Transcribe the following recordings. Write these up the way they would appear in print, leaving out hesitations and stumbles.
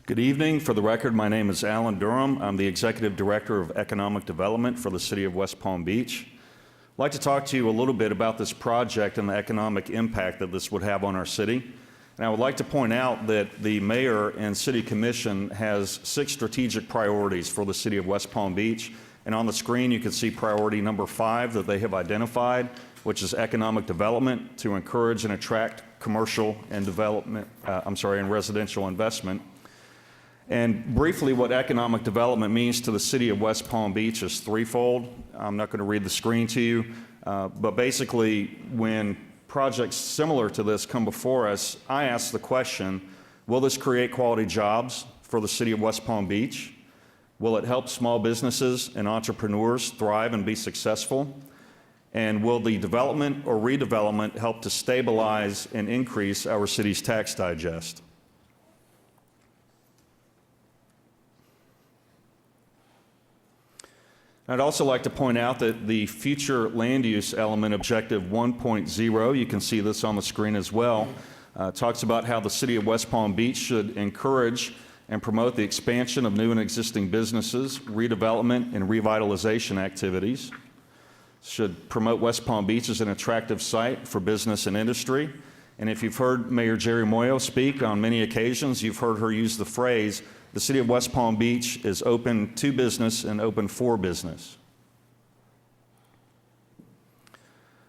Good evening. For the record, my name is Alan Durham. I'm the Executive Director of Economic Development for the City of West Palm Beach. I'd like to talk to you a little bit about this project and the economic impact that this would have on our city. And I would like to point out that the Mayor and City Commission has 6 strategic priorities for the City of West Palm Beach. And on the screen, you can see priority number 5 that they have identified, which is economic development to encourage and attract commercial and and residential investment. And briefly, what economic development means to the City of West Palm Beach is threefold. I'm not going to read the screen to you, but basically, when projects similar to this come before us, I ask the question, will this create quality jobs for the City of West Palm Beach? Will it help small businesses and entrepreneurs thrive and be successful? And will the development or redevelopment help to stabilize and increase our city's tax digest? I'd also like to point out that the future land use element, objective 1.0, you can see this on the screen as well, talks about how the City of West Palm Beach should encourage and promote the expansion of new and existing businesses, redevelopment and revitalization activities, should promote West Palm Beach as an attractive site for business and industry. And if you've heard Mayor Jerry Moyo speak on many occasions, you've heard her use the phrase, the City of West Palm Beach is open to business and open for business.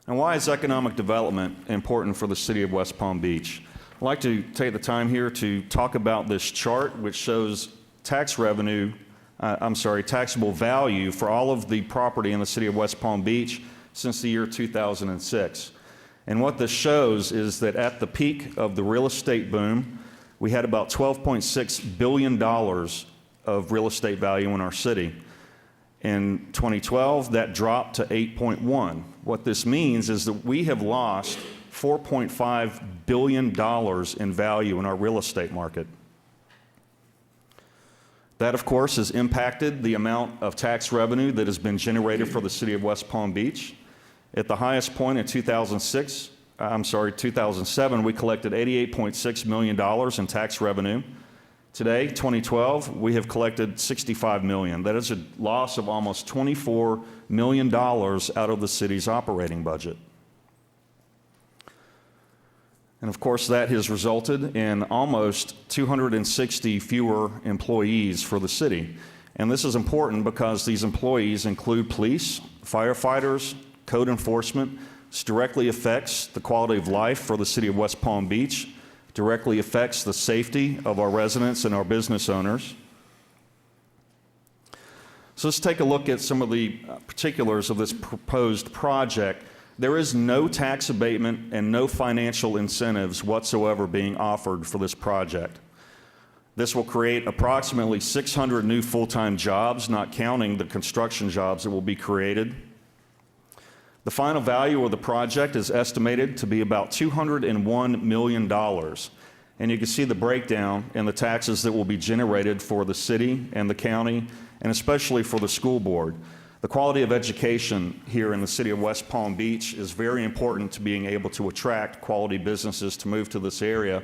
And why is economic development important for the City of West Palm Beach? I'd like to take the time here to talk about this chart which shows taxable value for all of the property in the City of West Palm Beach since the year 2006. And what this shows is that at the peak of the real estate boom, we had about $12.6 billion of real estate value in our city. In 2012, that dropped to 8.1. What this means is that we have lost $4.5 billion in value in our real estate market. That, of course, has impacted the amount of tax revenue that has been generated for the City of West Palm Beach. At the highest point in 2007, we collected $88.6 million in tax revenue. Today, 2012, we have collected $65 million. That is a loss of almost $24 million out of the city's operating budget. And of course, that has resulted in almost 260 fewer employees for the city. And this is important because these employees include police, firefighters, code enforcement. This directly affects the quality of life for the City of West Palm Beach, directly affects the safety of our residents and our business owners. So let's take a look at some of the particulars of this proposed project. There is no tax abatement and no financial incentives whatsoever being offered for this project. This will create approximately 600 new full-time jobs, not counting the construction jobs that will be created. The final value of the project is estimated to be about $201 million. And you can see the breakdown in the taxes that will be generated for the city and the county, and especially for the school board. The quality of education here in the City of West Palm Beach is very important to being able to attract quality businesses to move to this area.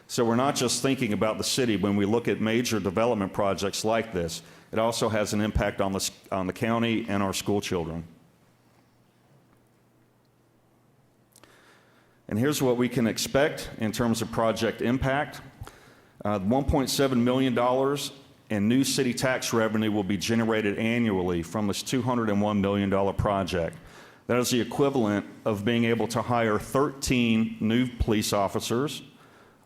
So we're not just thinking about the city when we look at major development projects like this. It also has an impact on the county and our school children. And here's what we can expect in terms of project impact. $1.7 million in new city tax revenue will be generated annually from this $201 million project. That is the equivalent of being able to hire 13 new police officers,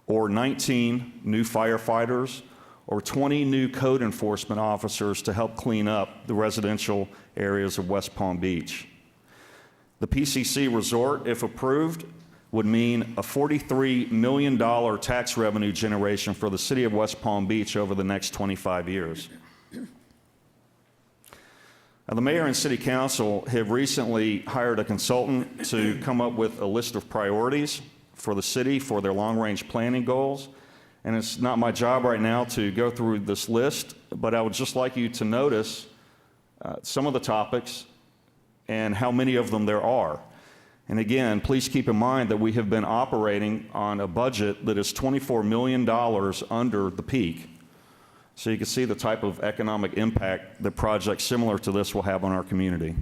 or 19 new firefighters, or 20 new code enforcement officers to help clean up the residential areas of West Palm Beach. The PCC resort, if approved, would mean a $43 million tax revenue generation for the City of West Palm Beach over the next 25 years. Now, the Mayor and City Council have recently hired a consultant to come up with a list of priorities for the city for their long-range planning goals. And it's not my job right now to go through this list, but I would just like you to notice some of the topics and how many of them there are. And again, please keep in mind that we have been operating on a budget that is $24 million under the peak. So you can see the type of economic impact that projects similar to this will have on our community.